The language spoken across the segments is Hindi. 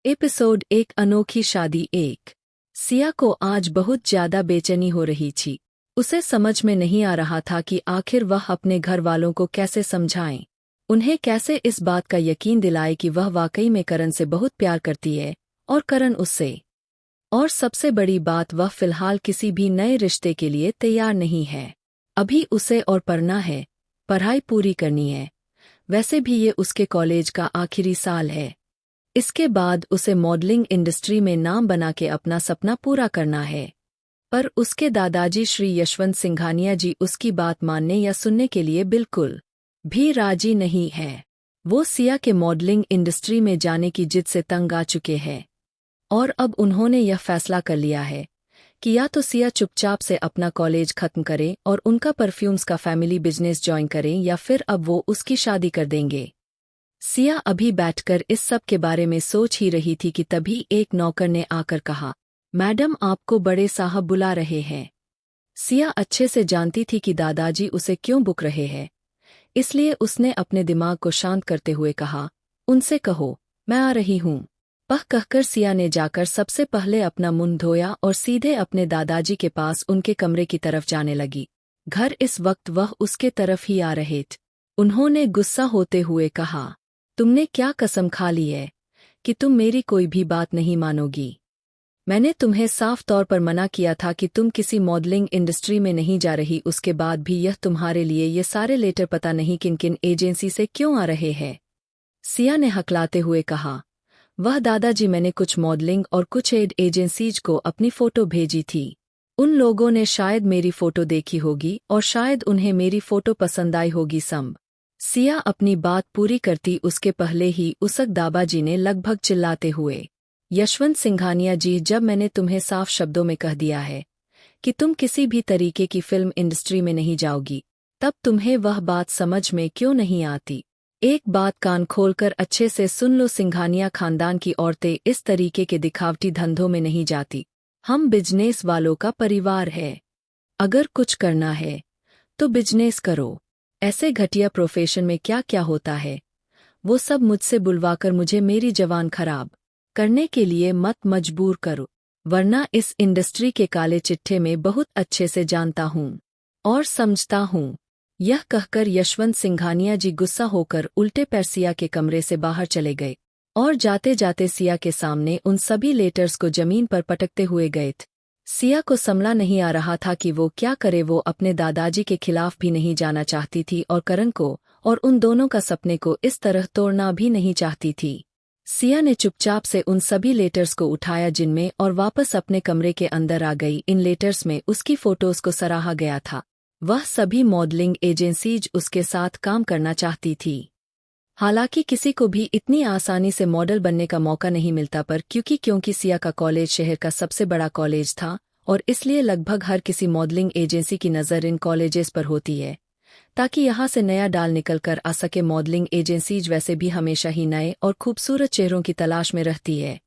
एपिसोड एक अनोखी शादी एक। सिया को आज बहुत ज्यादा बेचैनी हो रही थी। उसे समझ में नहीं आ रहा था कि आखिर वह अपने घर वालों को कैसे समझाएं, उन्हें कैसे इस बात का यकीन दिलाए कि वह वाकई में करण से बहुत प्यार करती है और करण उससे। और सबसे बड़ी बात, वह फिलहाल किसी भी नए रिश्ते के लिए तैयार नहीं है। अभी उसे और पढ़ना है, पढ़ाई पूरी करनी है। वैसे भी ये उसके कॉलेज का आखिरी साल है। इसके बाद उसे मॉडलिंग इंडस्ट्री में नाम बना के अपना सपना पूरा करना है। पर उसके दादाजी श्री यशवंत सिंघानिया जी उसकी बात मानने या सुनने के लिए बिल्कुल भी राजी नहीं है। वो सिया के मॉडलिंग इंडस्ट्री में जाने की जिद से तंग आ चुके हैं और अब उन्होंने यह फैसला कर लिया है कि या तो सिया चुपचाप से अपना कॉलेज खत्म करे और उनका परफ्यूम्स का फैमिली बिजनेस ज्वाइन करें, या फिर अब वो उसकी शादी कर देंगे। सिया अभी बैठकर इस सब के बारे में सोच ही रही थी कि तभी एक नौकर ने आकर कहा, मैडम आपको बड़े साहब बुला रहे हैं। सिया अच्छे से जानती थी कि दादाजी उसे क्यों बुक रहे हैं, इसलिए उसने अपने दिमाग को शांत करते हुए कहा, उनसे कहो मैं आ रही हूँ। पह कहकर सिया ने जाकर सबसे पहले अपना मुंह धोया और सीधे अपने दादाजी के पास उनके कमरे की तरफ जाने लगी। घर इस वक्त वह उसके तरफ ही आ रहे थे। उन्होंने गुस्सा होते हुए कहा, तुमने क्या कसम खा ली है कि तुम मेरी कोई भी बात नहीं मानोगी? मैंने तुम्हें साफ तौर पर मना किया था कि तुम किसी मॉडलिंग इंडस्ट्री में नहीं जा रही, उसके बाद भी यह तुम्हारे लिए ये सारे लेटर पता नहीं किन किन एजेंसी से क्यों आ रहे हैं। सिया ने हकलाते हुए कहा, वह दादाजी मैंने कुछ मॉडलिंग और कुछ एड एजेंसीज को अपनी फ़ोटो भेजी थी। उन लोगों ने शायद मेरी फ़ोटो देखी होगी और शायद उन्हें मेरी फ़ोटो पसंद आई होगी। सिया अपनी बात पूरी करती उसके पहले ही उसक दादाजी ने लगभग चिल्लाते हुए, यशवंत सिंघानिया जी, जब मैंने तुम्हें साफ शब्दों में कह दिया है कि तुम किसी भी तरीके की फिल्म इंडस्ट्री में नहीं जाओगी, तब तुम्हें वह बात समझ में क्यों नहीं आती? एक बात कान खोलकर अच्छे से सुन लो, सिंघानिया खानदान की औरतें इस तरीके के दिखावटी धंधों में नहीं जाती। हम बिजनेस वालों का परिवार है। अगर कुछ करना है तो बिजनेस करो। ऐसे घटिया प्रोफेशन में क्या क्या होता है, वो सब मुझसे बुलवाकर मुझे मेरी जवान खराब करने के लिए मत मजबूर करो, वरना इस इंडस्ट्री के काले चिट्ठे में बहुत अच्छे से जानता हूँ और समझता हूँ। यह कहकर यशवंत सिंघानिया जी गुस्सा होकर उल्टे पैर सिया के कमरे से बाहर चले गए और जाते जाते सिया के सामने उन सभी लेटर्स को जमीन पर पटकते हुए गए थे। सिया को समझ नहीं आ रहा था कि वो क्या करे। वो अपने दादाजी के खिलाफ भी नहीं जाना चाहती थी और करण को और उन दोनों का सपने को इस तरह तोड़ना भी नहीं चाहती थी। सिया ने चुपचाप से उन सभी लेटर्स को उठाया जिनमें और वापस अपने कमरे के अंदर आ गई। इन लेटर्स में उसकी फोटोज को सराहा गया था। वह सभी मॉडलिंग एजेंसीज उसके साथ काम करना चाहती थी। हालांकि किसी को भी इतनी आसानी से मॉडल बनने का मौका नहीं मिलता, पर क्योंकि सिया का कॉलेज शहर का सबसे बड़ा कॉलेज था और इसलिए लगभग हर किसी मॉडलिंग एजेंसी की नज़र इन कॉलेजेस पर होती है, ताकि यहाँ से नया डाल निकल कर आ सके। मॉडलिंग एजेंसीज वैसे भी हमेशा ही नए और खूबसूरत चेहरों की तलाश में रहती है,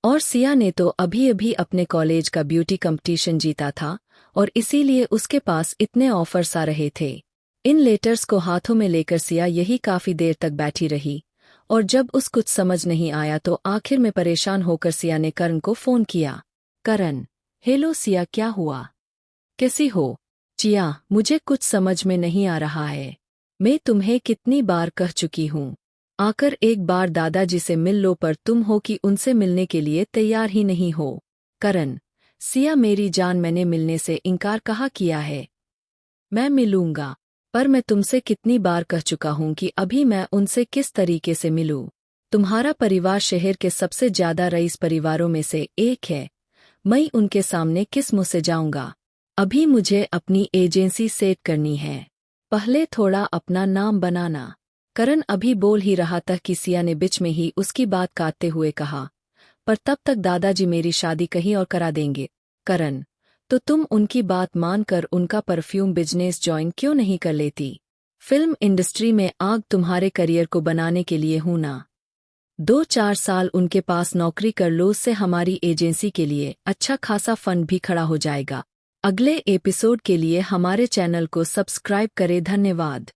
और सिया ने तो अभी अभी अपने कॉलेज का ब्यूटी कंपटीशन जीता था और इसीलिए उसके पास इतने ऑफर्स आ रहे थे। इन लेटर्स को हाथों में लेकर सिया यही काफी देर तक बैठी रही और जब उस कुछ समझ नहीं आया तो आखिर में परेशान होकर सिया ने करण को फोन किया। करण, हेलो सिया, क्या हुआ, कैसी हो? चिया, मुझे कुछ समझ में नहीं आ रहा है। मैं तुम्हें कितनी बार कह चुकी हूँ, आकर एक बार दादाजी से मिल लो, पर तुम हो कि उनसे मिलने के लिए तैयार ही नहीं हो। करण, सिया मेरी जान, मैंने मिलने से इनकार कहाँ किया है। मैं मिलूंगा, पर मैं तुमसे कितनी बार कह चुका हूँ कि अभी मैं उनसे किस तरीके से मिलूं। तुम्हारा परिवार शहर के सबसे ज्यादा रईस परिवारों में से एक है। मैं उनके सामने किस मुंह से जाऊंगा? अभी मुझे अपनी एजेंसी सेट करनी है, पहले थोड़ा अपना नाम बनाना। करण अभी बोल ही रहा था कि सिया ने बीच में ही उसकी बात काटते हुए कहा, पर तब तक दादाजी मेरी शादी कहीं और करा देंगे। करण, तो तुम उनकी बात मानकर उनका परफ्यूम बिजनेस ज्वाइन क्यों नहीं कर लेती? फिल्म इंडस्ट्री में आग तुम्हारे करियर को बनाने के लिए हूं ना। 2-4 साल उनके पास नौकरी कर लो, उससे हमारी एजेंसी के लिए अच्छा खासा फंड भी खड़ा हो जाएगा। अगले एपिसोड के लिए हमारे चैनल को सब्सक्राइब करें। धन्यवाद।